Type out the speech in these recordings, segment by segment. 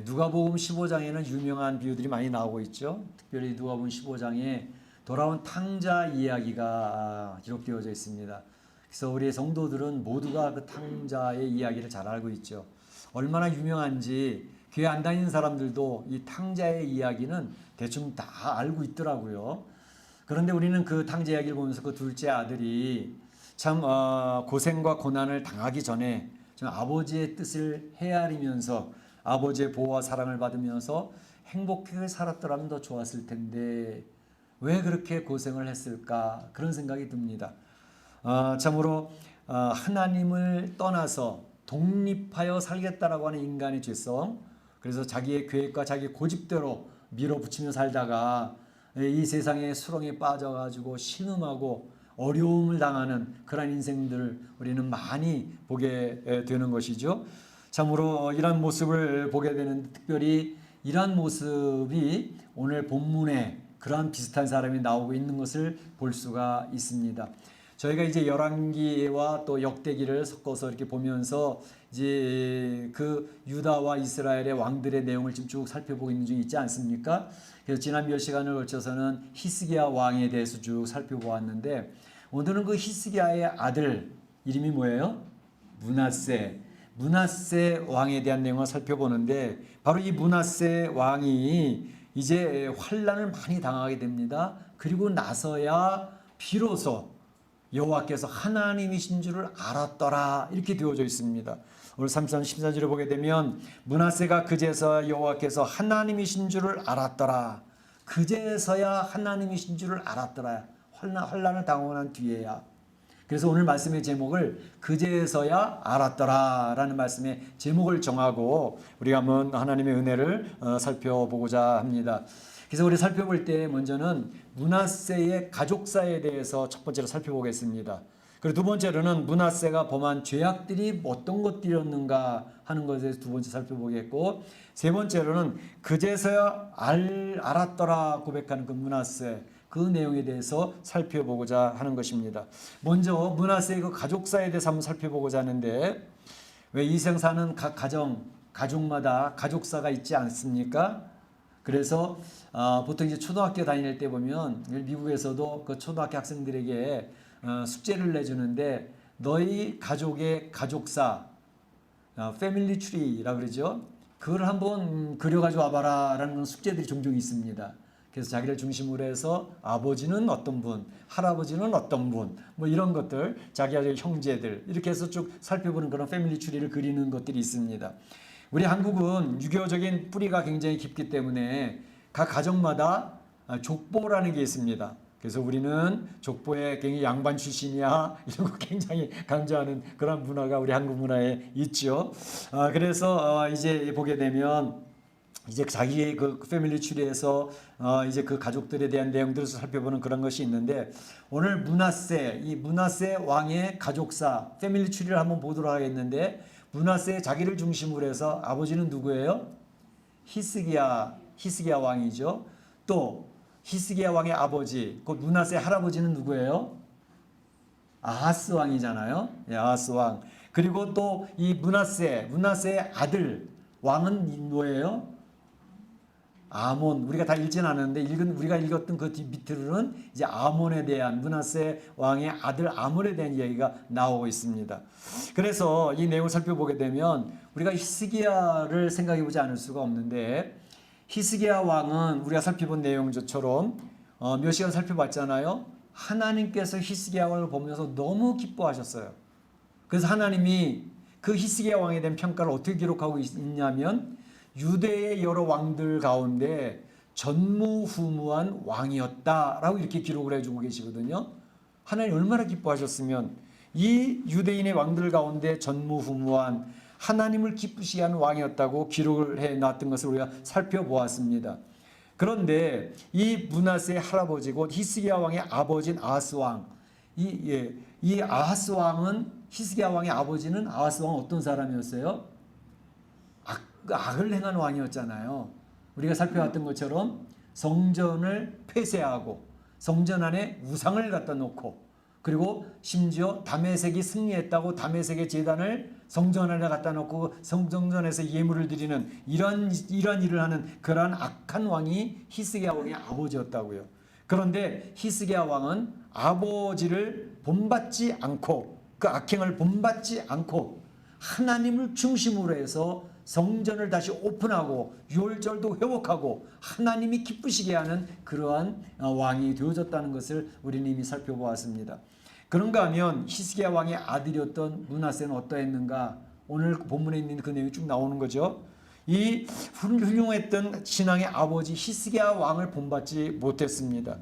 누가복음 15장에는 유명한 비유들이 많이 나오고 있죠. 특별히 누가복음 15장에 돌아온 탕자 이야기가 기록되어져 있습니다. 그래서 우리 성도들은 모두가 그 탕자의 이야기를 잘 알고 있죠. 얼마나 유명한지 교회 안 다니는 사람들도 이 탕자의 이야기는 대충 다 알고 있더라고요. 그런데 우리는 그 탕자 이야기를 보면서 그 둘째 아들이 참 고생과 고난을 당하기 전에 좀 아버지의 뜻을 헤아리면서 아버지의 보호와 사랑을 받으면서 행복하게 살았더라면 더 좋았을 텐데 왜 그렇게 고생을 했을까 그런 생각이 듭니다. 참으로 하나님을 떠나서 독립하여 살겠다라고 하는 인간의 죄성, 그래서 자기의 계획과 자기 고집대로 밀어붙이며 살다가 이 세상의 수렁에 빠져가지고 신음하고 어려움을 당하는 그런 인생들을 우리는 많이 보게 되는 것이죠. 참으로 이런 모습을 보게 되는, 특별히 이러한 모습이 오늘 본문에 그러한 비슷한 사람이 나오고 있는 것을 볼 수가 있습니다. 저희가 이제 열왕기와 또 역대기를 섞어서 이렇게 보면서 이제 그 유다와 이스라엘의 왕들의 내용을 지금 쭉 살펴보고 있는 중에 있지 않습니까? 그래서 지난 몇 시간을 걸쳐서는 히스기야 왕에 대해서 쭉 살펴보았는데, 오늘은 그 히스기야의 아들 이름이 뭐예요? 므낫세 왕에 대한 내용을 살펴보는데, 바로 이 므낫세 왕이 이제 환난을 많이 당하게 됩니다. 그리고 나서야 비로소 여호와께서 하나님이신 줄을 알았더라 이렇게 되어져 있습니다. 오늘 33, 14절을 보게 되면 므낫세가 그제서야 여호와께서 하나님이신 줄을 알았더라. 그제서야 하나님이신 줄을 알았더라. 환난을 당하고 난 뒤에야. 그래서 오늘 말씀의 제목을 그제서야 알았더라 라는 말씀의 제목을 정하고 우리가 한번 하나님의 은혜를 살펴보고자 합니다. 그래서 우리 살펴볼 때 먼저는 므낫세의 가족사에 대해서 첫 번째로 살펴보겠습니다. 그리고 두 번째로는 므낫세가 범한 죄악들이 어떤 것들이었는가 하는 것에 대해서 두 번째 살펴보겠고, 세 번째로는 그제서야 알았더라 고백하는 그 므낫세, 그 내용에 대해서 살펴보고자 하는 것입니다. 먼저 므낫세의 그 가족사에 대해서 한번 살펴보고자 하는데, 왜 이 세상 사는 각 가족마다 가족사가 있지 않습니까? 그래서 보통 이제 초등학교 다닐 때 보면 미국에서도 그 초등학교 학생들에게 숙제를 내주는데, 너희 가족의 가족사, 패밀리 트리라고 그러죠. 그걸 한번 그려가지고 와봐라 라는 숙제들이 종종 있습니다. 그래서 자기를 중심으로 해서 아버지는 어떤 분, 할아버지는 어떤 분, 뭐 이런 것들, 자기 형제들 이렇게 해서 쭉 살펴보는 그런 패밀리 트리를 그리는 것들이 있습니다. 우리 한국은 유교적인 뿌리가 굉장히 깊기 때문에 각 가정마다 족보라는 게 있습니다. 그래서 우리는 족보에 굉장히 양반 출신이야 이런 거 굉장히 강조하는 그런 문화가 우리 한국 문화에 있죠. 그래서 이제 보게 되면 이제 자기의 그 패밀리 트리에서 이제 그 가족들에 대한 내용들을 살펴보는 그런 것이 있는데, 오늘 이 므낫세 왕의 가족사 패밀리 트리를 한번 보도록 하겠는데, 므낫세 자기를 중심으로 해서 아버지는 누구예요? 히스기야 왕이죠. 또 히스기야 왕의 아버지, 곧 므낫세 할아버지는 누구예요? 아하스 왕이잖아요. 아하스 왕. 그리고 또 이 므낫세의 아들 왕은 뭐예요? 아몬. 우리가 다 읽지는 않았는데 우리가 읽었던 그 밑으로는 이제 아몬에 대한, 므낫세 왕의 아들 아몬에 대한 이야기가 나오고 있습니다. 그래서 이 내용을 살펴보게 되면 우리가 히스기야를 생각해 보지 않을 수가 없는데, 히스기야 왕은 우리가 살펴본 내용처럼 몇 시간 살펴봤잖아요. 하나님께서 히스기야 왕을 보면서 너무 기뻐하셨어요. 그래서 하나님이 그 히스기야 왕에 대한 평가를 어떻게 기록하고 있냐면, 유대의 여러 왕들 가운데 전무후무한 왕이었다라고 이렇게 기록을 해주고 계시거든요. 하나님 얼마나 기뻐하셨으면 이 유대인의 왕들 가운데 전무후무한 하나님을 기쁘시게 하는 왕이었다고 기록을 해놨던 것을 우리가 살펴보았습니다. 그런데 이 므낫세의 할아버지 곧 히스기야 왕의 아버지인 아하스 왕, 이 아하스 왕은, 히스기야 왕의 아버지는 아하스 왕은 어떤 사람이었어요? 악을 행한 왕이었잖아요. 우리가 살펴봤던 것처럼 성전을 폐쇄하고 성전 안에 우상을 갖다 놓고 그리고 심지어 다메섹이 승리했다고 다메섹의 제단을 성전 안에 갖다 놓고 성전에서 예물을 드리는 이런 일을 하는 그러한 악한 왕이 히스기야 왕의 아버지였다고요. 그런데 히스기야 왕은 아버지를 본받지 않고 그 악행을 본받지 않고 하나님을 중심으로 해서 성전을 다시 오픈하고 유월절도 회복하고 하나님이 기쁘시게 하는 그러한 왕이 되어졌다는 것을 우리는 이미 살펴보았습니다. 그런가 하면 히스기야 왕의 아들이었던 므낫세는 어떠했는가? 오늘 본문에 있는 그 내용이 쭉 나오는 거죠. 이 훌륭했던 신앙의 아버지 히스기야 왕을 본받지 못했습니다.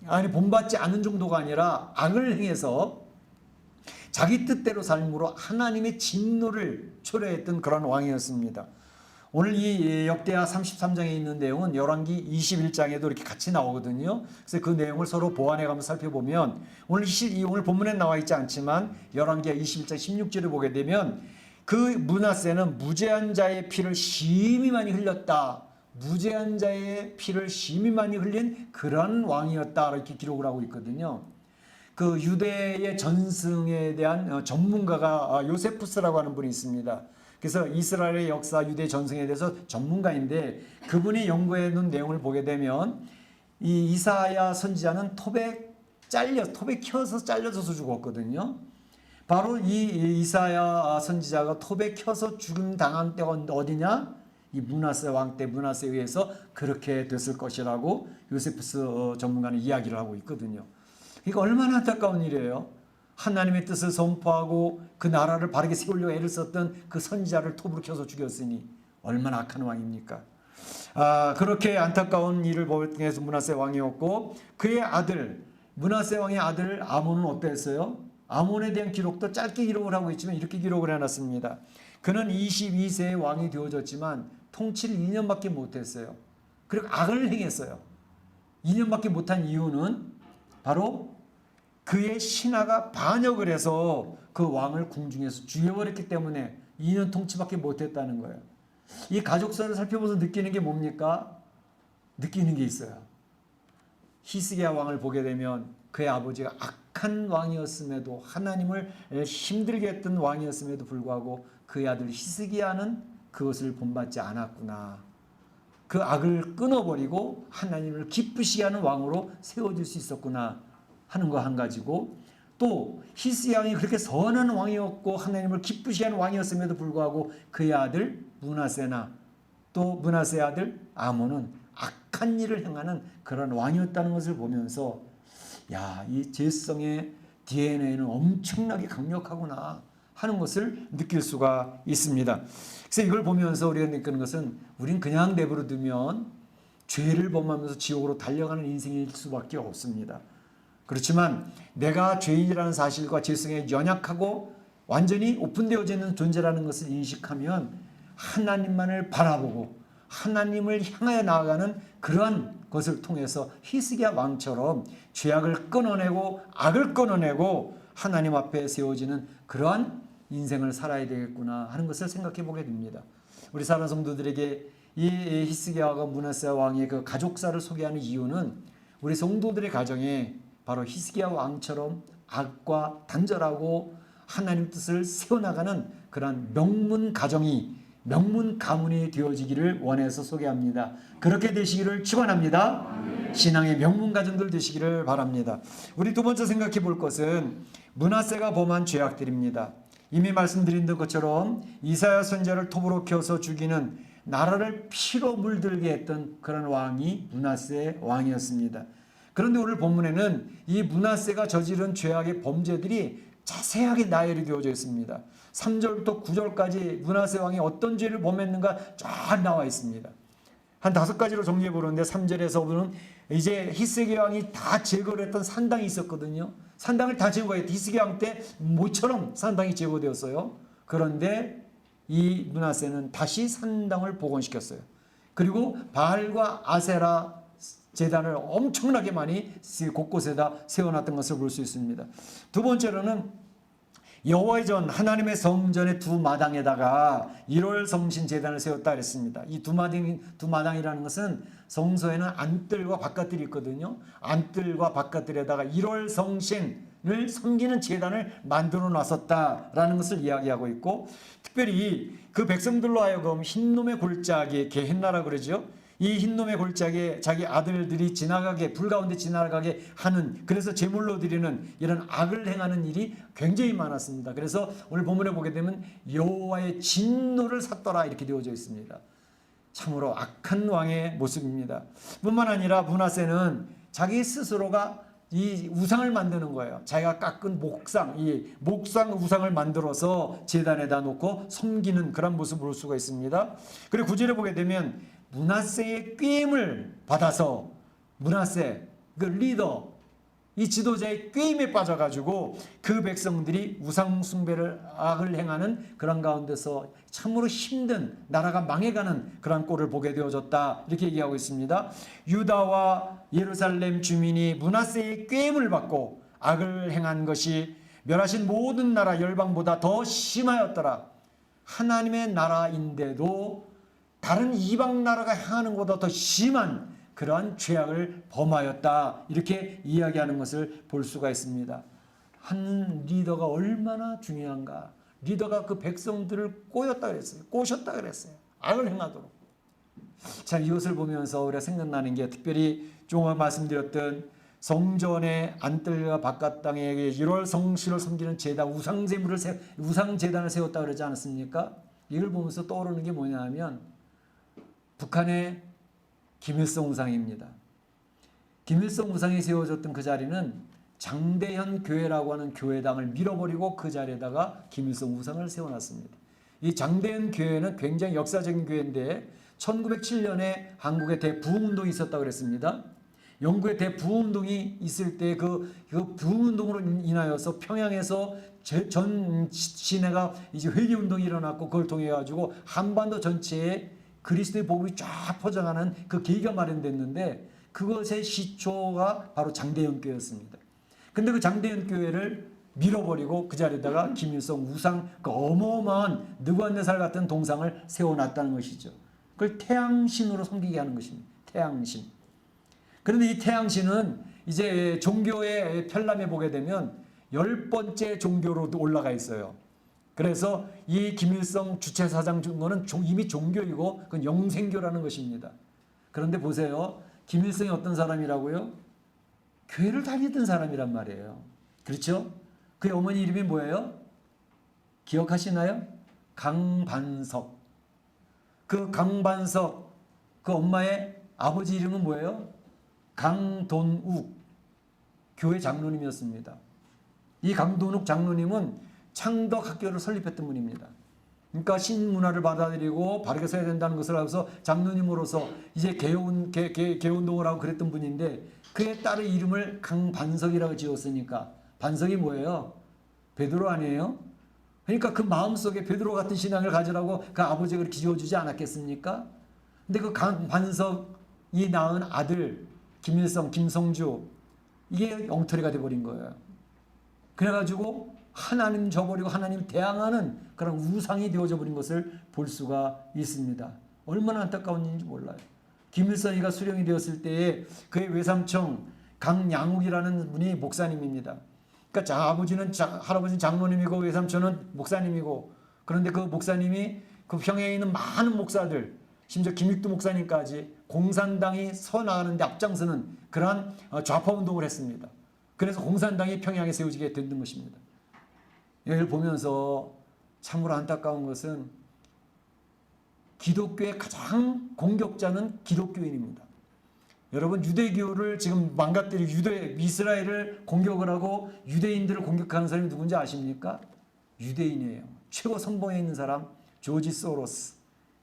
아니, 본받지 않는 정도가 아니라 악을 행해서 자기 뜻대로 삶으로 하나님의 진노를 초래했던 그런 왕이었습니다. 오늘 이 역대하 33장에 있는 내용은 열왕기 21장에도 이렇게 같이 나오거든요. 그래서 그 내용을 서로 보완해가면서 살펴보면 오늘 본문에 나와 있지 않지만 열왕기하 21장 16절을 보게 되면 그 므낫세는 무죄한 자의 피를 심히 많이 흘렸다. 무죄한 자의 피를 심히 많이 흘린 그런 왕이었다. 이렇게 기록을 하고 있거든요. 그 유대의 전승에 대한 전문가가 요세푸스라고 하는 분이 있습니다. 그래서 이스라엘의 역사, 유대 전승에 대해서 전문가인데 그분이 연구해 놓은 내용을 보게 되면 이 이사야 선지자는 톱에 켜서 잘려져서 죽었거든요. 바로 이 이사야 선지자가 톱에 켜서 죽음 당한 때가 어디냐? 이 므낫세 왕 때 므낫세에 의해서 그렇게 됐을 것이라고 요세푸스 전문가는 이야기를 하고 있거든요. 이거 얼마나 안타까운 일이에요. 하나님의 뜻을 선포하고 그 나라를 바르게 세우려고 애를 썼던 그 선지자를 톱으로 켜서 죽였으니 얼마나 악한 왕입니까? 그렇게 안타까운 일을 벌여서 므낫세 왕이었고 그의 아들 므낫세 왕의 아들 아몬은 어땠어요? 아몬에 대한 기록도 짧게 기록을 하고 있지만 이렇게 기록을 해놨습니다. 그는 22세의 왕이 되어졌지만 통치를 2년밖에 못했어요. 그리고 악을 행했어요. 2년밖에 못한 이유는 바로 그의 신하가 반역을 해서 그 왕을 궁중에서 죽여버렸기 때문에 2년 통치밖에 못했다는 거예요. 이 가족사를 살펴보면서 느끼는 게 뭡니까? 느끼는 게 있어요. 히스기야 왕을 보게 되면 그의 아버지가 악한 왕이었음에도 하나님을 힘들게 했던 왕이었음에도 불구하고 그의 아들 히스기야는 그것을 본받지 않았구나. 그 악을 끊어버리고 하나님을 기쁘시게 하는 왕으로 세워질 수 있었구나 하는 거 한 가지고 또 히스기야 왕이 그렇게 선한 왕이었고 하나님을 기쁘시게 하는 왕이었음에도 불구하고 그의 아들 므낫세나 또 므낫세의 아들 아몬은 악한 일을 행하는 그런 왕이었다는 것을 보면서 이 죄성의 DNA는 엄청나게 강력하구나 하는 것을 느낄 수가 있습니다. 그래서 이걸 보면서 우리가 느끼는 것은 우린 그냥 내버려 두면 죄를 범하면서 지옥으로 달려가는 인생일 수밖에 없습니다. 그렇지만 내가 죄인이라는 사실과 죄성에 연약하고 완전히 오픈되어져 있는 존재라는 것을 인식하면 하나님만을 바라보고 하나님을 향하여 나아가는 그러한 것을 통해서 히스기야 왕처럼 죄악을 끊어내고 악을 끊어내고 하나님 앞에 세워지는 그러한 인생을 살아야 되겠구나 하는 것을 생각해 보게 됩니다. 우리 사랑하는 성도들에게 이 히스기야와 므낫세 왕의 그 가족사를 소개하는 이유는 우리 성도들의 가정에 바로 히스기야 왕처럼 악과 단절하고 하나님 뜻을 세워나가는 그런 명문 가정이 명문 가문이 되어지기를 원해서 소개합니다. 그렇게 되시기를 축원합니다. 신앙의 명문 가정들 되시기를 바랍니다. 우리 두 번째 생각해 볼 것은 므낫세가 범한 죄악들입니다. 이미 말씀드린 것처럼 이사야 선지자를 톱으로 켜서 죽이는 나라를 피로 물들게 했던 그런 왕이 므낫세 왕이었습니다. 그런데 오늘 본문에는 이 므낫세가 저지른 죄악의 범죄들이 자세하게 나열이 되어져 있습니다. 3절부터 9절까지 므낫세 왕이 어떤 죄를 범했는가 쫙 나와 있습니다. 한 5가지로 정리해 보는데 3절에서 보면 이제 히스기야 왕이 다 제거를 했던 산당이 있었거든요. 산당을 다 제거했대. 히스기야 왕 때 모처럼 산당이 제거되었어요. 그런데 이 므낫세는 다시 산당을 복원시켰어요. 그리고 바알과 아세라 제단을 엄청나게 많이 곳곳에다 세워놨던 것을 볼 수 있습니다. 두 번째로는 여호와의 전 하나님의 성전의 두 마당에다가 1월 성신 제단을 세웠다 그랬습니다. 이 두 마당이라는 것은 성소에는 안뜰과 바깥뜰이 있거든요. 안뜰과 바깥뜰에다가 1월 성신을 섬기는 제단을 만들어 놨었다라는 것을 이야기하고 있고, 특별히 그 백성들로 하여금 흰놈의 골짜기에 게헨나라 그러죠. 이 흰놈의 골짜기에 자기 아들들이 지나가게, 불 가운데 지나가게 하는, 그래서 제물로 드리는 이런 악을 행하는 일이 굉장히 많았습니다. 그래서 오늘 본문에 보게 되면 여호와의 진노를 샀더라 이렇게 되어져 있습니다. 참으로 악한 왕의 모습입니다. 뿐만 아니라 므낫세는 자기 스스로가 이 우상을 만드는 거예요. 자기가 깎은 목상, 이 목상 우상을 만들어서 제단에다 놓고 섬기는 그런 모습을 볼 수가 있습니다. 그리고 9절에 보게 되면 므낫세의 꾀임을 받아서, 므낫세 그 리더, 이 지도자의 꾀임에 빠져가지고 그 백성들이 우상 숭배를, 악을 행하는 그런 가운데서 참으로 힘든, 나라가 망해가는 그런 꼴을 보게 되어졌다 이렇게 얘기하고 있습니다. 유다와 예루살렘 주민이 므낫세의 꾀임을 받고 악을 행한 것이 멸하신 모든 나라 열방보다 더 심하였더라. 하나님의 나라인데도 다른 이방 나라가 행하는 것보다 더 심한 그러한 죄악을 범하였다 이렇게 이야기하는 것을 볼 수가 있습니다. 한 리더가 얼마나 중요한가. 리더가 그 백성들을 꼬셨다 그랬어요. 악을 행하도록. 자, 이것을 보면서 우리가 생각나는 게, 특별히 조금 말씀드렸던 성전의 안뜰과 바깥 땅에 1월 성신을 섬기는 제단, 우상제단을 세웠다 그러지 않았습니까? 이걸 보면서 떠오르는 게 뭐냐 하면 북한의 김일성 우상입니다. 김일성 우상이 세워졌던 그 자리는 장대현 교회라고 하는 교회당을 밀어버리고 그 자리에다가 김일성 우상을 세워놨습니다. 이 장대현 교회는 굉장히 역사적인 교회인데 1907년에 한국에 대부흥운동이 있었다고 그랬습니다. 영국의 대부흥운동이 있을 때 그 부흥운동으로 인하여서 평양에서 전 시내가 이제 회개운동이 일어났고, 그걸 통해 가지고 한반도 전체에 그리스도의 복음이 쫙 퍼져가는 그 계기가 마련됐는데, 그것의 시초가 바로 장대현 교회였습니다. 근데 그 장대현 교회를 밀어버리고 그 자리에다가 김일성 우상, 그 어마어마한 느부갓네살 같은 동상을 세워놨다는 것이죠. 그걸 태양신으로 섬기게 하는 것입니다. 태양신. 그런데 이 태양신은 이제 종교의 편람에 보게 되면 10번째 종교로 올라가 있어요. 그래서 이 김일성 주체사상 증거는 이미 종교이고 그건 영생교라는 것입니다. 그런데 보세요. 김일성이 어떤 사람이라고요? 교회를 다니던 사람이란 말이에요. 그렇죠? 그의 어머니 이름이 뭐예요? 기억하시나요? 강반석. 그 강반석, 그 엄마의 아버지 이름은 뭐예요? 강돈욱. 교회 장로님이었습니다. 이 강돈욱 장로님은 창덕학교를 설립했던 분입니다. 그러니까 신문화를 받아들이고 바르게 써야 된다는 것을 알아서 장로님으로서 이제 개운동을 하고 그랬던 분인데, 그의 딸의 이름을 강반석이라고 지었으니까, 반석이 뭐예요? 베드로 아니에요? 그러니까 그 마음속에 베드로 같은 신앙을 가지라고 그 아버지가 그렇게 지어주지 않았겠습니까? 근데 그 강반석이 낳은 아들 김일성, 김성주, 이게 엉터리가 돼버린 거예요. 그래가지고 하나님 저버리고 하나님 대항하는 그런 우상이 되어져 버린 것을 볼 수가 있습니다. 얼마나 안타까운 일인지 몰라요. 김일성이가 수령이 되었을 때에 그의 외삼촌 강양욱이라는 분이 목사님입니다. 그러니까 아버지는 할아버지는 장로님이고 외삼촌은 목사님이고, 그런데 그 목사님이 그 평양에 있는 많은 목사들, 심지어 김익두 목사님까지 공산당이 서나가는데 앞장서는 그러한 좌파 운동을 했습니다. 그래서 공산당이 평양에 세워지게 된 것입니다. 이걸 보면서 참으로 안타까운 것은 기독교의 가장 공격자는 기독교인입니다. 여러분, 유대교를 지금 망가뜨리고 이스라엘을 공격을 하고 유대인들을 공격하는 사람이 누군지 아십니까? 유대인이에요. 최고 선봉에 있는 사람 조지 소로스.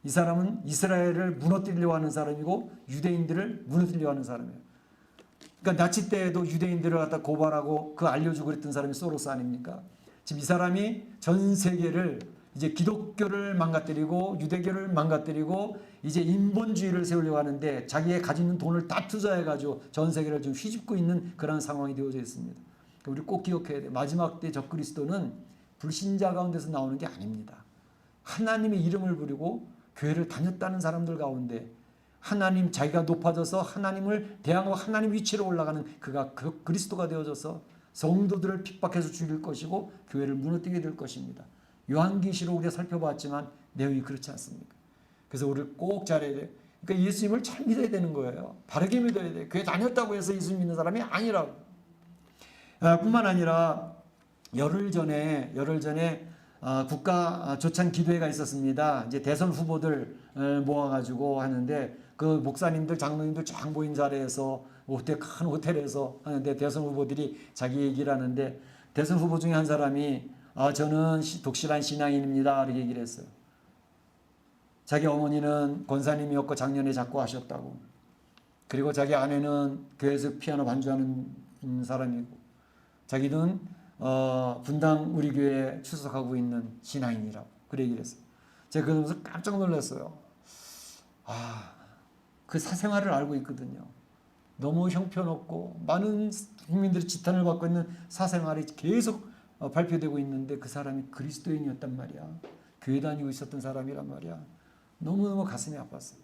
이 사람은 이스라엘을 무너뜨리려고 하는 사람이고 유대인들을 무너뜨리려고 하는 사람이에요. 그러니까 나치 때에도 유대인들을 갖다 고발하고 그 알려주고 그랬던 사람이 소로스 아닙니까? 지금 이 사람이 전 세계를 이제 기독교를 망가뜨리고 유대교를 망가뜨리고 이제 인본주의를 세우려고 하는데, 자기의 가지고 있는 돈을 다 투자해가지고 전 세계를 좀 휘집고 있는 그런 상황이 되어져 있습니다. 우리 꼭 기억해야 돼요. 마지막 때 적그리스도는 불신자 가운데서 나오는 게 아닙니다. 하나님의 이름을 부리고 교회를 다녔다는 사람들 가운데 하나님 자기가 높아져서 하나님을 대항하고 하나님 위치로 올라가는 그가 그리스도가 되어져서 성도들을 핍박해서 죽일 것이고 교회를 무너뜨리게 될 것입니다. 요한계시록 우리가 살펴봤지만 내용이 그렇지 않습니까? 그래서 우리를 꼭 잘해야 돼요. 그러니까 예수님을 잘 믿어야 되는 거예요. 바르게 믿어야 돼요. 교회 다녔다고 해서 예수님 믿는 사람이 아니라고. 뿐만 아니라 열흘 전에 국가 조찬 기도회가 있었습니다. 이제 대선 후보들 모아가지고 하는데 그 목사님들, 장로님들 쫙 모인 자리에서 큰 호텔에서 하는데 대선 후보들이 자기 얘기를 하는데 대선 후보 중에 한 사람이 저는 독실한 신앙인입니다. 이렇게 얘기를 했어요. 자기 어머니는 권사님이었고 작년에 작고하셨다고. 그리고 자기 아내는 교회에서 피아노 반주하는 사람이고 자기는 분당 우리 교회에 출석하고 있는 신앙인이라고 그래 얘기를 했어요. 제가 그러면서 깜짝 놀랐어요. 그 사생활을 알고 있거든요. 너무 형편없고 많은 국민들이 지탄을 받고 있는 사생활이 계속 발표되고 있는데 그 사람이 그리스도인이었단 말이야. 교회 다니고 있었던 사람이란 말이야. 너무너무 가슴이 아팠어요.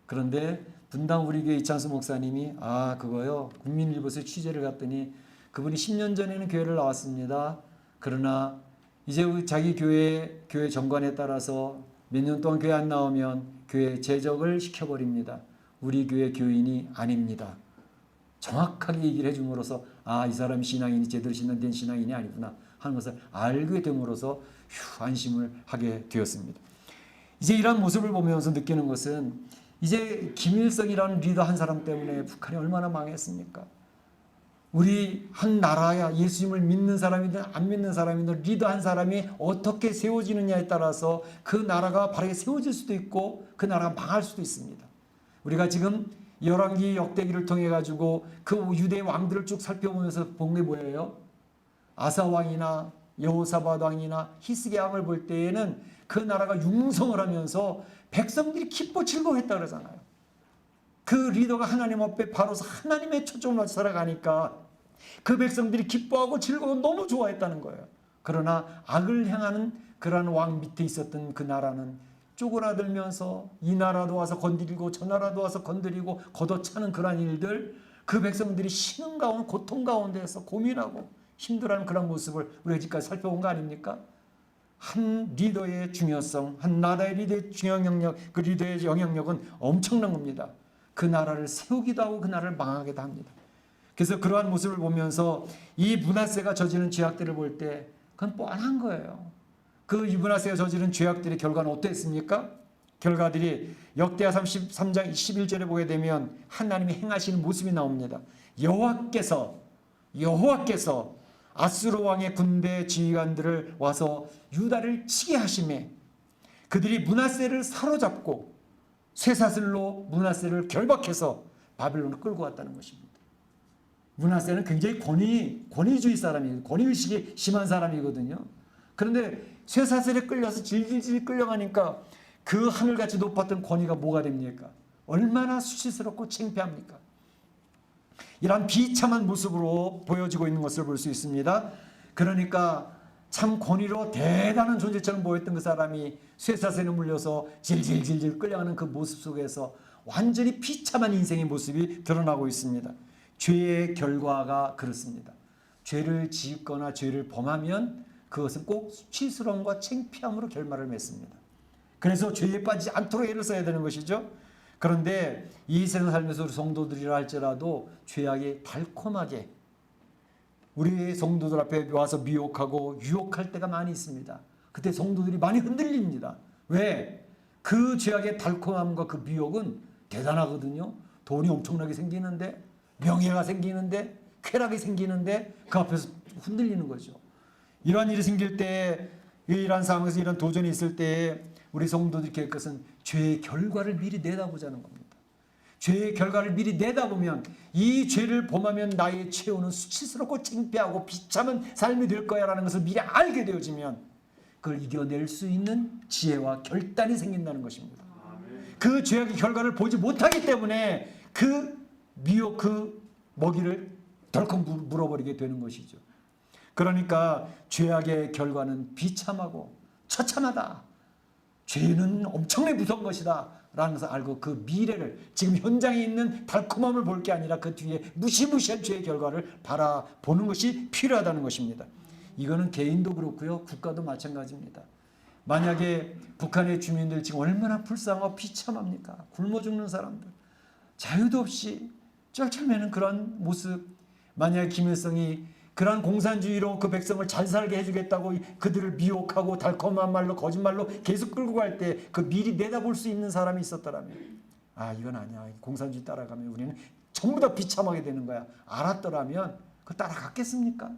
그런데 분당 우리 교회 이찬수 목사님이 그거요. 국민일보에서 취재를 갔더니 그분이 10년 전에는 교회를 나왔습니다. 그러나 이제 자기 교회 정관에 따라서 몇 년 동안 교회 안 나오면 교회 제적을 시켜버립니다. 우리 교회 교인이 아닙니다. 정확하게 얘기를 해줌으로써 이 사람이 신앙인이 제대로 신앙된 신앙인이 아니구나 하는 것을 알게 됨으로써 안심을 하게 되었습니다. 이제 이런 모습을 보면서 느끼는 것은 이제 김일성이라는 리더 한 사람 때문에 북한이 얼마나 망했습니까? 우리 한 나라야 예수님을 믿는 사람이든 안 믿는 사람이든 리더 한 사람이 어떻게 세워지느냐에 따라서 그 나라가 바르게 세워질 수도 있고 그 나라가 망할 수도 있습니다. 우리가 지금 열왕기 역대기를 통해 가지고 그 유대 왕들을 쭉 살펴보면서 본 게 뭐예요? 아사 왕이나 여호사밧 왕이나 히스기야 왕을 볼 때에는 그 나라가 융성을 하면서 백성들이 기뻐 즐거워했다 그러잖아요. 그 리더가 하나님 앞에 바로서 하나님의 초점을 맞춰 살아가니까 그 백성들이 기뻐하고 즐거워 너무 좋아했다는 거예요. 그러나 악을 행하는 그러한 왕 밑에 있었던 그 나라는 쪼그라들면서 이 나라도 와서 건드리고 저 나라도 와서 건드리고 걷어차는 그러한 일들, 그 백성들이 신음 가운데 고통 가운데에서 고민하고 힘들어하는 그런 모습을 우리가 지금까지 살펴본 거 아닙니까? 한 리더의 중요성, 한 나라의 리더의 중요한 영역, 그 리더의 영향력은 엄청난 겁니다. 그 나라를 세우기도 하고 그 나라를 망하기도 합니다. 그래서 그러한 모습을 보면서 이 므낫세가 저지른 죄악들을 볼 때 그건 뻔한 거예요. 그 므낫세가 저지른 죄악들의 결과는 어땠습니까? 결과들이 역대하 33장 11절에 보게 되면 하나님이 행하시는 모습이 나옵니다. 여호와께서 아수르 왕의 군대 지휘관들을 와서 유다를 치게 하심에 그들이 므낫세를 사로잡고 쇠사슬로 므낫세를 결박해서 바벨론으로 끌고 왔다는 것입니다. 므낫세는 굉장히 권위주의 사람이에요. 권위의식이 심한 사람이거든요. 그런데 쇠사슬에 끌려서 질질질 끌려가니까 그 하늘같이 높았던 권위가 뭐가 됩니까? 얼마나 수치스럽고 창피합니까? 이러한 비참한 모습으로 보여지고 있는 것을 볼 수 있습니다. 그러니까 참 권위로 대단한 존재처럼 보였던 그 사람이 쇠사슬에 물려서 질질질질 끌려가는 그 모습 속에서 완전히 비참한 인생의 모습이 드러나고 있습니다. 죄의 결과가 그렇습니다. 죄를 짓거나 죄를 범하면 그것은 꼭 수치스러움과 창피함으로 결말을 맺습니다. 그래서 죄에 빠지지 않도록 애를 써야 되는 것이죠. 그런데 이 세상 살면서 우리 성도들이라 할지라도 죄악이 달콤하게 우리 성도들 앞에 와서 미혹하고 유혹할 때가 많이 있습니다. 그때 성도들이 많이 흔들립니다. 왜? 그 죄악의 달콤함과 그 미혹은 대단하거든요. 돈이 엄청나게 생기는데, 명예가 생기는데, 쾌락이 생기는데 그 앞에서 흔들리는 거죠. 이러한 일이 생길 때, 이러한 상황에서 이런 도전이 있을 때 우리 성도들이 깨달을 것은 죄의 결과를 미리 내다보자는 겁니다. 죄의 결과를 미리 내다보면 이 죄를 범하면 나의 최후는 수치스럽고 창피하고 비참한 삶이 될 거야 라는 것을 미리 알게 되어지면 그걸 이겨낼 수 있는 지혜와 결단이 생긴다는 것입니다. 그 죄악의 결과를 보지 못하기 때문에 그 미혹, 그 먹이를 덜컥 물어버리게 되는 것이죠. 그러니까 죄악의 결과는 비참하고 처참하다. 죄는 엄청나게 무서운 것이다. 라는 것을 알고 그 미래를, 지금 현장에 있는 달콤함을 볼 게 아니라 그 뒤에 무시무시한 죄의 결과를 바라보는 것이 필요하다는 것입니다. 이거는 개인도 그렇고요. 국가도 마찬가지입니다. 만약에 북한의 주민들 지금 얼마나 불쌍하고 비참합니까? 굶어 죽는 사람들. 자유도 없이 쩔쩔매는 그런 모습. 만약에 김일성이 그러한 공산주의로 그 백성을 잘 살게 해주겠다고 그들을 미혹하고 달콤한 말로 거짓말로 계속 끌고 갈 때 그 미리 내다볼 수 있는 사람이 있었더라면, 아 이건 아니야, 공산주의 따라가면 우리는 전부 다 비참하게 되는 거야, 알았더라면 그걸 따라갔겠습니까?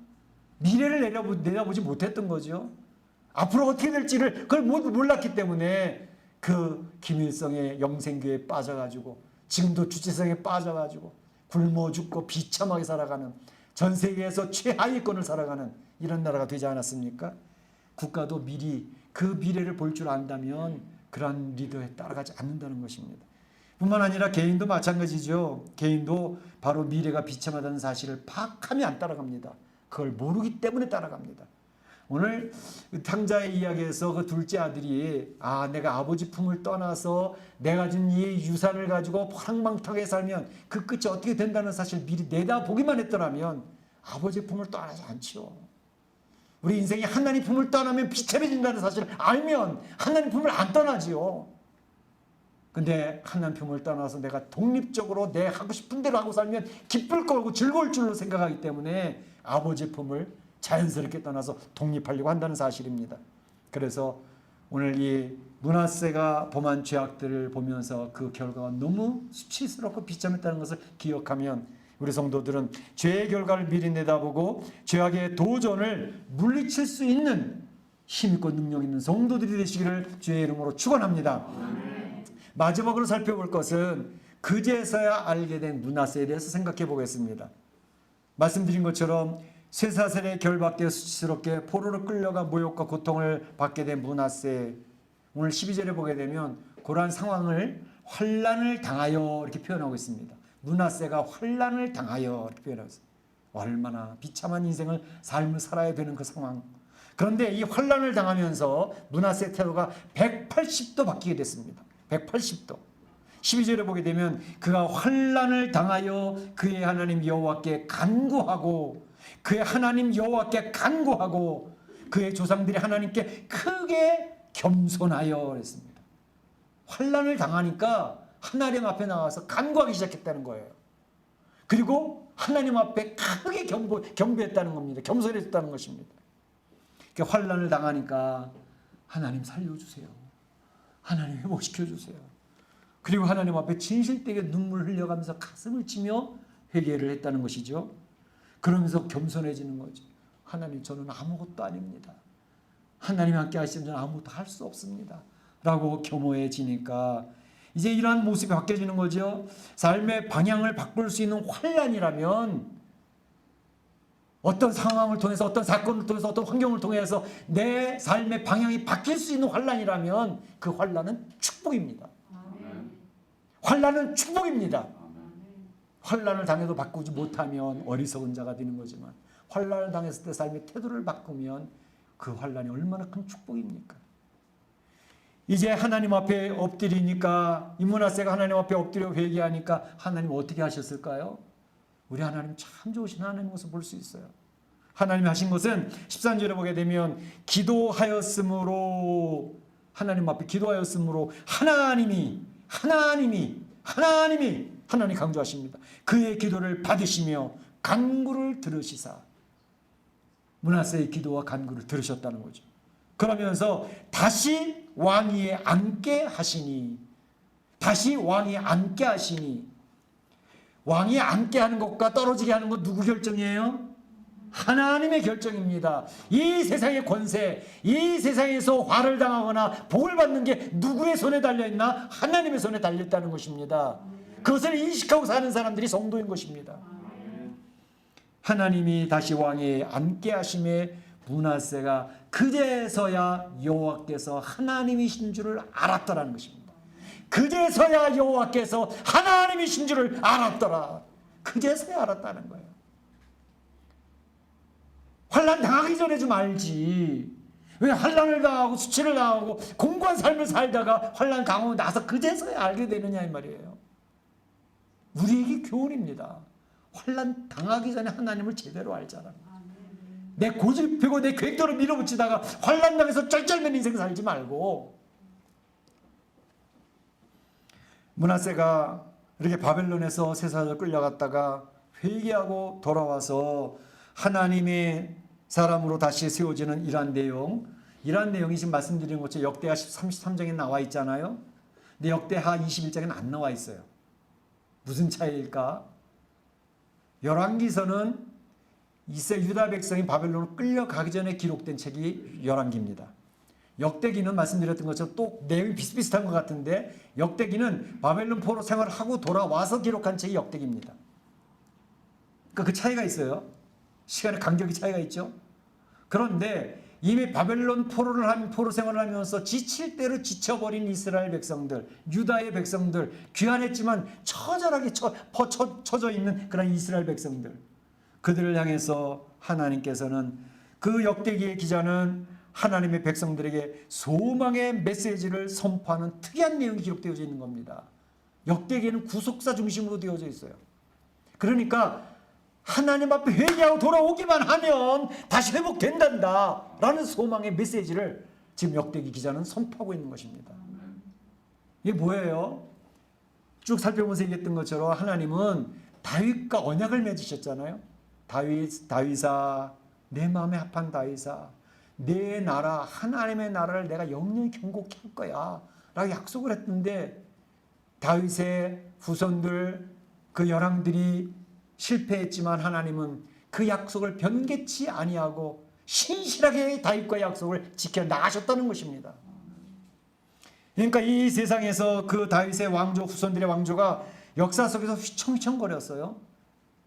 미래를 내다보지 못했던 거죠. 앞으로 어떻게 될지를 그걸 몰랐기 때문에 그 김일성의 영생교에 빠져가지고 지금도 주체성에 빠져가지고 굶어 죽고 비참하게 살아가는, 전 세계에서 최하위권을 살아가는 이런 나라가 되지 않았습니까? 국가도 미리 그 미래를 볼 줄 안다면 그러한 리더에 따라가지 않는다는 것입니다. 뿐만 아니라 개인도 마찬가지죠. 개인도 바로 미래가 비참하다는 사실을 파악하면 안 따라갑니다. 그걸 모르기 때문에 따라갑니다. 오늘 탕자의 이야기에서 그 둘째 아들이 내가 아버지 품을 떠나서 내가 준 이 유산을 가지고 황망하게 살면 그 끝이 어떻게 된다는 사실 미리 내다보기만 했더라면 아버지 품을 떠나지 않지요. 우리 인생이 하나님 품을 떠나면 비참해진다는 사실을 알면 하나님 품을 안 떠나지요. 근데 하나님 품을 떠나서 내가 독립적으로 내 하고 싶은 대로 하고 살면 기쁠 거고 즐거울 줄로 생각하기 때문에 아버지 품을 자연스럽게 떠나서 독립하려고 한다는 사실입니다. 그래서 오늘 이 므낫세가 범한 죄악들을 보면서 그 결과가 너무 수치스럽고 비참했다는 것을 기억하면 우리 성도들은 죄의 결과를 미리 내다보고 죄악의 도전을 물리칠 수 있는 힘있고 능력 있는 성도들이 되시기를 주의 이름으로 축원합니다. 마지막으로 살펴볼 것은 그제서야 알게 된 므낫세에 대해서 생각해 보겠습니다. 말씀드린 것처럼 쇠사슬에 결박되어 수치스럽게 포로로 끌려가 모욕과 고통을 받게 된 므낫세, 오늘 12절에 보게 되면 그러한 상황을 환난을 당하여 이렇게 표현하고 있습니다. 므낫세가 환난을 당하여 이렇게 표현하고 있습니다. 얼마나 비참한 인생을 삶을 살아야 되는 그 상황. 그런데 이 환난을 당하면서 므낫세의 태도가 180도 바뀌게 됐습니다. 180도. 12절에 보게 되면 그가 환난을 당하여 그의 하나님 여호와께 간구하고 그의 하나님 여호와께 간구하고 그의 조상들이 하나님께 크게 겸손하여 그랬습니다. 환난을 당하니까 하나님 앞에 나와서 간구하기 시작했다는 거예요. 그리고 하나님 앞에 크게 경배했다는 겁니다. 겸손했다는 것입니다. 그러니까 환난을 당하니까 하나님 살려주세요. 하나님 회복시켜주세요. 그리고 하나님 앞에 진실되게 눈물 흘려가면서 가슴을 치며 회개를 했다는 것이죠. 그러면서 겸손해지는 거죠. 하나님, 저는 아무것도 아닙니다. 하나님 함께 하시면 저는 아무것도 할 수 없습니다. 라고 겸허해지니까 이제 이러한 모습이 바뀌어지는 거죠. 삶의 방향을 바꿀 수 있는 환난이라면, 어떤 상황을 통해서, 어떤 사건을 통해서, 어떤 환경을 통해서 내 삶의 방향이 바뀔 수 있는 환난이라면 그 환난은 축복입니다. 환난은 축복입니다. 환난을 당해도 바꾸지 못하면 어리석은 자가 되는 거지만 환난을 당했을 때 삶의 태도를 바꾸면 그 환난이 얼마나 큰 축복입니까? 이제 하나님 앞에 엎드리니까, 이 므낫세가 하나님 앞에 엎드려 회개하니까 하나님 어떻게 하셨을까요? 우리 하나님 참 좋으신 하나님 모습 볼 수 있어요. 하나님이 하신 것은 13절에 보게 되면 기도하였으므로, 하나님 앞에 기도하였으므로 하나님이 강조하십니다. 그의 기도를 받으시며 간구를 들으시사, 므낫세의 기도와 간구를 들으셨다는 거죠. 그러면서 다시 왕위에 앉게 하시니, 왕위에 앉게 하는 것과 떨어지게 하는 것 누구 결정이에요? 하나님의 결정입니다. 이 세상의 권세, 이 세상에서 화를 당하거나 복을 받는 게 누구의 손에 달려있나? 하나님의 손에 달려있다는 것입니다. 그것을 인식하고 사는 사람들이 성도인 것입니다. 하나님이 다시 왕위에 앉게 하심에 므낫세가 그제서야 여호와께서 하나님이신 줄을 알았더라는 것입니다. 그제서야 여호와께서 하나님이신 줄을 알았더라. 그제서야 알았다는 거예요. 환난 당하기 전에 좀 알지. 왜 환난을 당하고 수치를 당하고 공고한 삶을 살다가 환난 강하고 나서 그제서야 알게 되느냐 이 말이에요. 우리에게 교훈입니다. 환난 당하기 전에 하나님을 제대로 알자라. 내 고집피고 내 계획대로 밀어붙이다가 환난 당해서 쩔쩔맨 인생 살지 말고. 므낫세가 이렇게 바벨론에서 쇠사슬로 끌려갔다가 회개하고 돌아와서 하나님의 사람으로 다시 세워지는 이러한 내용이 지금 말씀드린 것처럼 역대하 33장에 나와 있잖아요. 근데 역대하 21장에는 안 나와 있어요. 무슨 차이일까? 열왕기서는 이스라엘 유다 백성이 바벨론으로 끌려가기 전에 기록된 책이 열왕기입니다. 역대기는 말씀드렸던 것처럼 또 내용이 비슷비슷한 것 같은데 역대기는 바벨론 포로 생활을 하고 돌아와서 기록한 책이 역대기입니다. 그러니까 그 차이가 있어요. 시간의 간격이 차이가 있죠. 그런데 이미 바벨론 포로 생활을 하면서 지칠 대로 지쳐버린 이스라엘 백성들, 유다의 백성들, 귀환했지만 처절하게 처져 있는 그런 이스라엘 백성들, 그들을 향해서 하나님께서는 그 역대기의 기자는 하나님의 백성들에게 소망의 메시지를 선포하는 특이한 내용이 기록되어져 있는 겁니다. 역대기에는 구속사 중심으로 되어져 있어요. 그러니까 하나님 앞에 회개하고 돌아오기만 하면 다시 회복된단다 라는 소망의 메시지를 지금 역대기 기자는 선포하고 있는 것입니다. 이게 뭐예요? 쭉 살펴보면서 얘기했던 것처럼 하나님은 다윗과 언약을 맺으셨잖아요. 다윗아, 내 마음에 합한 다윗아, 내 나라 하나님의 나라를 내가 영영히 경고케 할 거야 라고 약속을 했는데 다윗의 후손들 그 열왕들이 실패했지만 하나님은 그 약속을 변개치 아니하고 신실하게 다윗과의 약속을 지켜 나가셨다는 것입니다. 그러니까 이 세상에서 그 다윗의 왕조, 후손들의 왕조가 역사 속에서 휘청휘청거렸어요.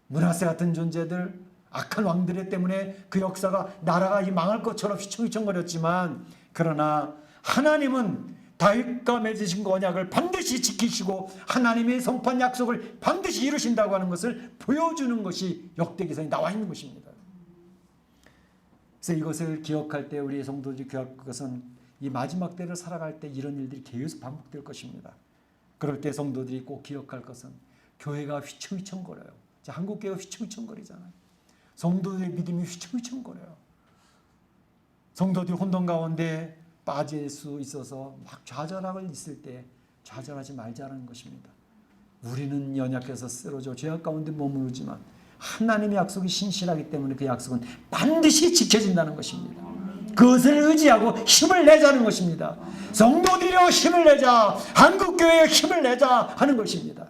므낫세 같은 존재들, 악한 왕들 때문에 그 역사가 나라가 망할 것처럼 휘청휘청거렸지만 그러나 하나님은 다윗과 맺으신 그 언약을 반드시 지키시고 하나님의 선포한 약속을 반드시 이루신다고 하는 것을 보여주는 것이 역대기서에 나와 있는 것입니다. 그래서 이것을 기억할 때 우리 성도들이 기억할 것은 이 마지막 때를 살아갈 때 이런 일들이 계속 반복될 것입니다. 그럴 때 성도들이 꼭 기억할 것은 교회가 휘청휘청거려요. 한국교회가 휘청휘청거리잖아요. 성도들의 믿음이 휘청휘청거려요. 성도들이 혼돈 가운데 빠질 수 있어서 막 좌절하고 있을 때 좌절하지 말자는 것입니다. 우리는 연약해서 쓰러져 죄악 가운데 머무르지만 하나님의 약속이 신실하기 때문에 그 약속은 반드시 지켜진다는 것입니다. 그것을 의지하고 힘을 내자는 것입니다. 성도들이여 힘을 내자, 한국교회에 힘을 내자 하는 것입니다.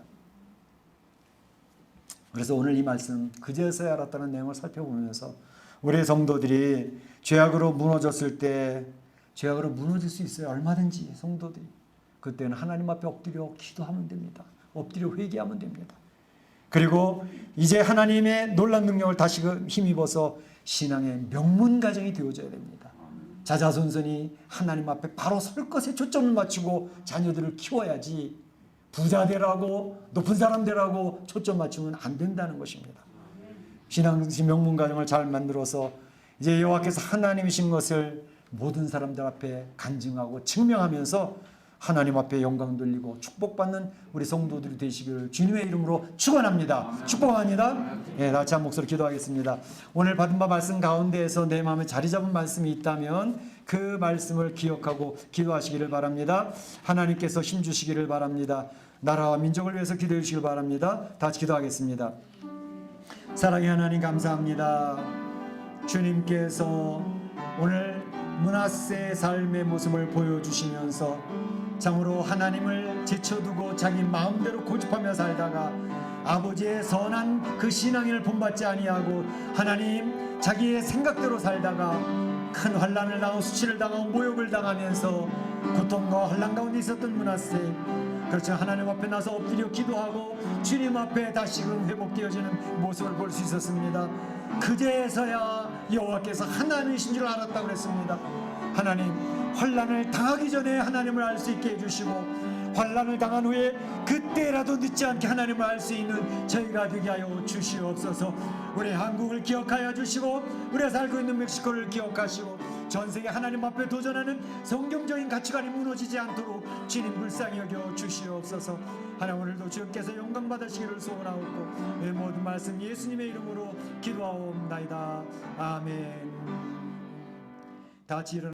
그래서 오늘 이 말씀 그제서야 알았다는 내용을 살펴보면서 우리 성도들이 죄악으로 무너졌을 때 죄악으로 무너질 수 있어요. 얼마든지 성도들이. 그때는 하나님 앞에 엎드려 기도하면 됩니다. 엎드려 회개하면 됩니다. 그리고 이제 하나님의 놀라운 능력을 다시금 힘입어서 신앙의 명문 가정이 되어져야 됩니다. 자자손손이 하나님 앞에 바로 설 것에 초점을 맞추고 자녀들을 키워야지 부자 되라고 높은 사람 되라고 초점 맞추면 안 된다는 것입니다. 신앙 명문 가정을 잘 만들어서 이제 여호와께서 하나님이신 것을 모든 사람들 앞에 간증하고 증명하면서 하나님 앞에 영광 돌리고 축복받는 우리 성도들이 되시기를 주님의 이름으로 축원합니다. 축복합니다. 예, 같이 한 목소리 기도하겠습니다. 오늘 받은 바 말씀 가운데에서 내 마음에 자리 잡은 말씀이 있다면 그 말씀을 기억하고 기도하시기를 바랍니다. 하나님께서 힘 주시기를 바랍니다. 나라와 민족을 위해서 기도해 주시길 바랍니다. 다 같이 기도하겠습니다. 사랑의 하나님 감사합니다. 주님께서 오늘 므낫세의 삶의 모습을 보여주시면서 참으로 하나님을 제쳐두고 자기 마음대로 고집하며 살다가 아버지의 선한 그 신앙을 본받지 아니하고 하나님 자기의 생각대로 살다가 큰 환난을 당하고 수치를 당하고 모욕을 당하면서 고통과 환난 가운데 있었던 므낫세, 그렇죠. 하나님 앞에 나서 엎드려 기도하고 주님 앞에 다시금 회복되어지는 모습을 볼 수 있었습니다. 그제서야 여호와께서 하나님이신 줄 알았다고 그랬습니다. 하나님, 환난을 당하기 전에 하나님을 알 수 있게 해주시고 환난을 당한 후에 그때라도 늦지 않게 하나님을 알 수 있는 저희가 되게 하여 주시옵소서. 우리 한국을 기억하여 주시고 우리가 살고 있는 멕시코를 기억하시고 전 세계 하나님 앞에 도전하는 성경적인 가치관이 무너지지 않도록 주님 불쌍히 여겨 주시옵소서. 하나님, 오늘도 주님께서 영광 받으시기를 소원하옵고 내 모든 말씀 예수님의 이름으로 기도하옵나이다. 아멘. 다 같이 일어나